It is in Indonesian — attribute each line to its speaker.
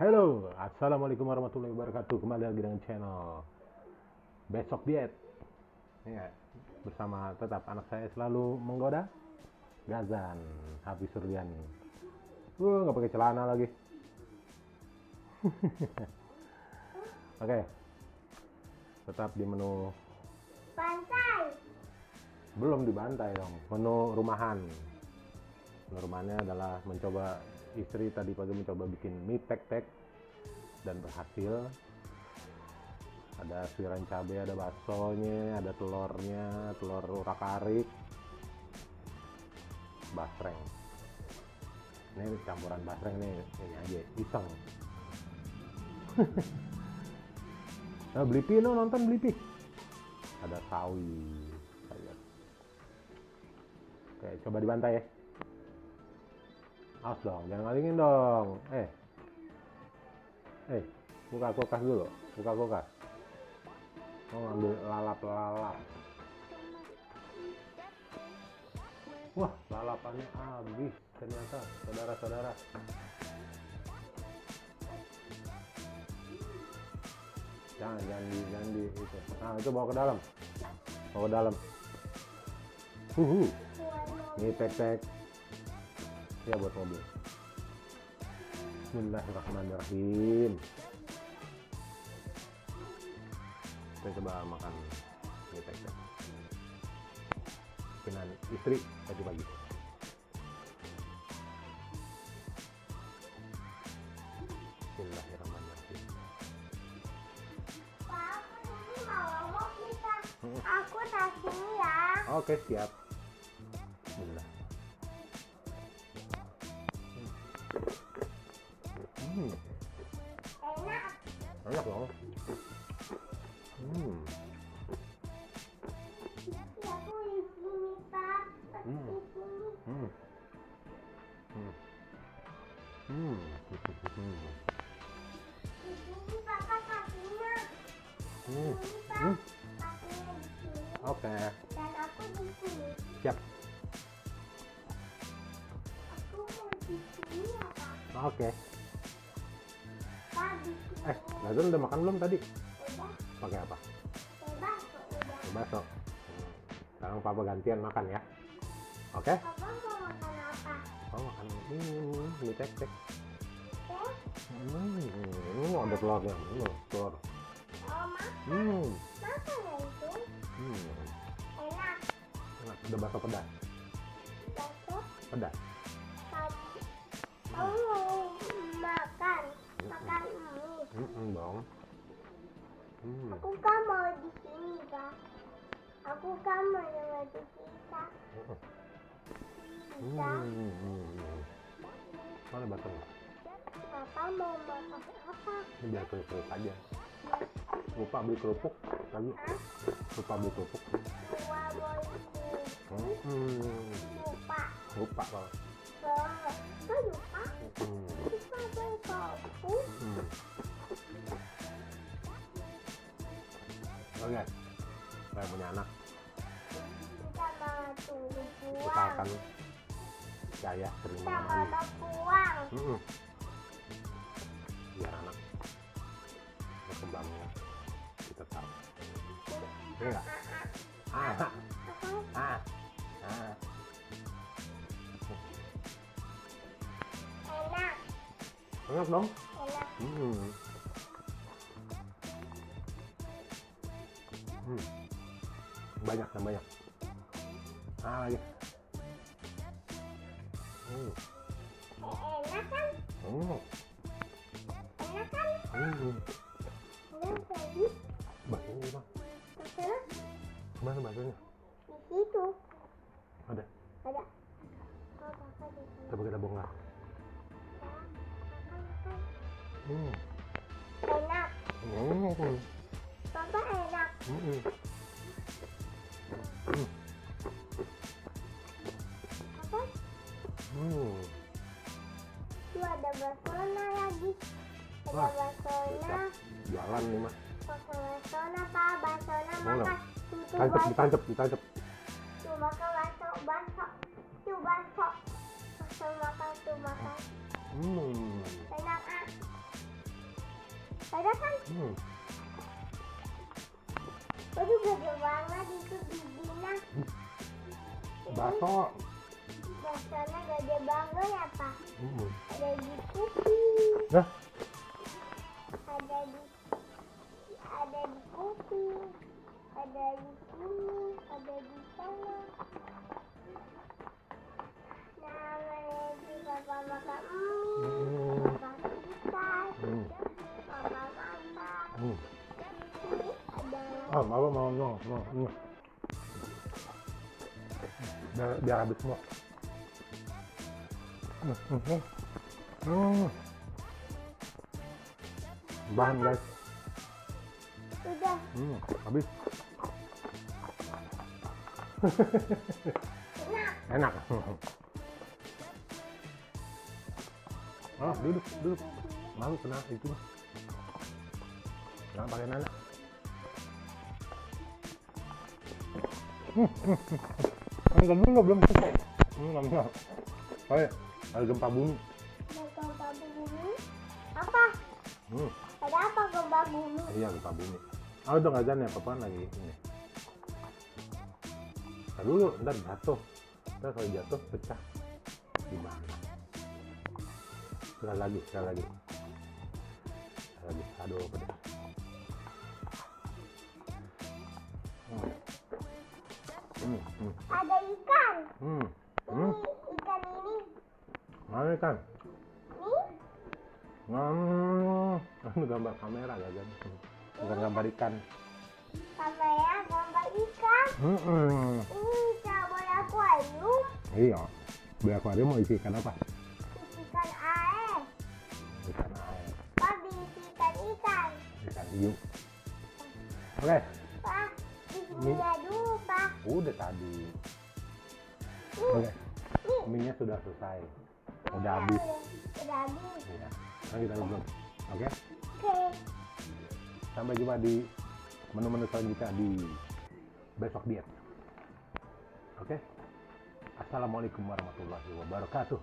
Speaker 1: Halo, assalamualaikum warahmatullahi wabarakatuh. Kembali lagi dengan channel Besok Diet. Ya, bersama tetap anak saya selalu menggoda, Gazan, Hafiz Surdian. Nggak pakai celana lagi. Oke, tetap di menu
Speaker 2: Pantai.
Speaker 1: belum dibantai dong. Menu rumahan. Menu rumahannya adalah mencoba istri tadi pagi mencoba bikin mie tek-tek dan berhasil. Ada suiran cabai, ada baksonya, ada telurnya, telur urak-arik, basreng. Ini campuran basreng nih, ini aja iseng. Nah, Blippi no, nonton Blippi. Ada sawi. Oke, coba dibantai ya. Awas dong, jangan ngalingin dong. Buka kulkas dulu, buka kulkas. Mau ngambil lalap-lalap. Wah, lalapannya habis ternyata, saudara-saudara. Jangan di itu. Nah, itu bawa ke dalam. Bawa ke dalam. Ini tek-tek. Ya buat mobil. Bismillahirrahmanirrahim. Kita coba makan mie tek-tek bikinan istri tadi pagi. Bismillahirrahmanirrahim.
Speaker 2: Pak, ini mau kita. Aku tasnya ya.
Speaker 1: Oke, siap. Bismillah.
Speaker 2: Enak.
Speaker 1: Enak loh.
Speaker 2: Tapi aku di sini, Pak. Di sini. Di sini, Papa kakinya. Di sini, Pak. Kakinya di sini.
Speaker 1: Oke,
Speaker 2: Dan aku di sini.
Speaker 1: siap.
Speaker 2: Aku mau di sini ya, Pak.
Speaker 1: Oke.
Speaker 2: Pak, di sini.
Speaker 1: Gazan udah makan belum tadi?
Speaker 2: Udah.
Speaker 1: Pakai apa?
Speaker 2: Bebas kok, udah.
Speaker 1: Bakso. Sekarang papa gantian makan ya. Oke?
Speaker 2: Papa mau makan apa?
Speaker 1: Oh, makan mie tek-tek.
Speaker 2: Teh?
Speaker 1: Ada telurnya. Telur.
Speaker 2: Oh, makan. Makan ya itu. Enak.
Speaker 1: Enak. Ada bakso pedas.
Speaker 2: Bakso.
Speaker 1: Pedas.
Speaker 2: Kamu mau makan mie.
Speaker 1: Dong.
Speaker 2: Aku kan mau di sini, Pak. Aku kan mau dengan kita. Bisa.
Speaker 1: Mana baksonya?
Speaker 2: Papa mau makan apa?
Speaker 1: Ini biar kerupuk aja. Lupa beli kerupuk lagi. Lupa beli kerupuk.
Speaker 2: Dua bolu. Lupa.
Speaker 1: Lupa kalau.
Speaker 2: Kok lupa? Lupa beli kopi.
Speaker 1: Oke. Saya punya anak.
Speaker 2: Kita mau tunggu
Speaker 1: Kita
Speaker 2: pulang.
Speaker 1: akan saya sering
Speaker 2: Kita
Speaker 1: mengalami.
Speaker 2: mau pulang.
Speaker 1: Biar anak berkembangnya kita tahu. Ini enggak?
Speaker 2: Enak.
Speaker 1: Enak dong?
Speaker 2: Enak.
Speaker 1: Banyak dan banyak. Lagi.
Speaker 2: Enak kan? Enak kan? Enak tadi.
Speaker 1: Baksonya di mana?
Speaker 2: Masalah
Speaker 1: Mana baksonya?
Speaker 2: di situ.
Speaker 1: Ada.
Speaker 2: Ada. Oh, Papa di sini.
Speaker 1: Coba kita bongkar.
Speaker 2: Enak. Papa enak. Papa, tuh ada baksonya lagi. Ada
Speaker 1: Wah,
Speaker 2: baksonya.
Speaker 1: Jalan nih mah.
Speaker 2: Baksonya, Pak. Baksonya
Speaker 1: Mau
Speaker 2: makan. Tuh
Speaker 1: Tancap,
Speaker 2: bakso.
Speaker 1: ditancap.
Speaker 2: Tuh makan bakso. Tuh bakso. Bakso makan, tuh makan. Enak, ah. Ada kan? Aduh gede banget itu bibinya.
Speaker 1: Bakso.
Speaker 2: Baksonya gede banget ya Pak. Ada di kuping.
Speaker 1: Nah,
Speaker 2: Ada di kuping. Ada di sini. Ada di sana. Nah, nanti Papa makan mie. Papa ikan. Papa makan. Ada
Speaker 1: oh mau. Biar habis semua. Bahan guys.
Speaker 2: udah.
Speaker 1: Habis.
Speaker 2: Enak.
Speaker 1: Enak. Oh, duduk. Malu kena itu. Jangan pakai nanak. Enggak dulu belum selesai. Enggak. Oh, ada gempa bumi.
Speaker 2: Ada gempa bumi. Apa? Ada apa gempa bumi?
Speaker 1: Iya, gempa bumi. Oh, udah nggak jalan ya, Papa lagi ini. Ntar dulu, ntar jatuh. Ntar kalau jatuh pecah. Gimana? Sekali lagi. Aduh, pedas.
Speaker 2: Ada ikan.
Speaker 1: Ini
Speaker 2: Ikan ini.
Speaker 1: mana ikan?
Speaker 2: Ini
Speaker 1: Gambar kamera ya kan? Bukan gambar ikan.
Speaker 2: kamera gambar ikan. Ini ikan boleh akuarium.
Speaker 1: Iya. Beli akuarium mau isi ikan apa?
Speaker 2: Ikan air.
Speaker 1: Ikan air.
Speaker 2: Pak diisi ikan.
Speaker 1: Ikan hiu. Oke.
Speaker 2: Pak, bismillah dulu Pak.
Speaker 1: Udah tadi. Oke. Mie-nya sudah selesai. Udah habis.
Speaker 2: Udah habis.
Speaker 1: Iya. Sekarang kita belum. Oke.
Speaker 2: Oke.
Speaker 1: Sampai jumpa di menu-menu selanjutnya di besok diet. Oke. Assalamualaikum warahmatullahi wabarakatuh.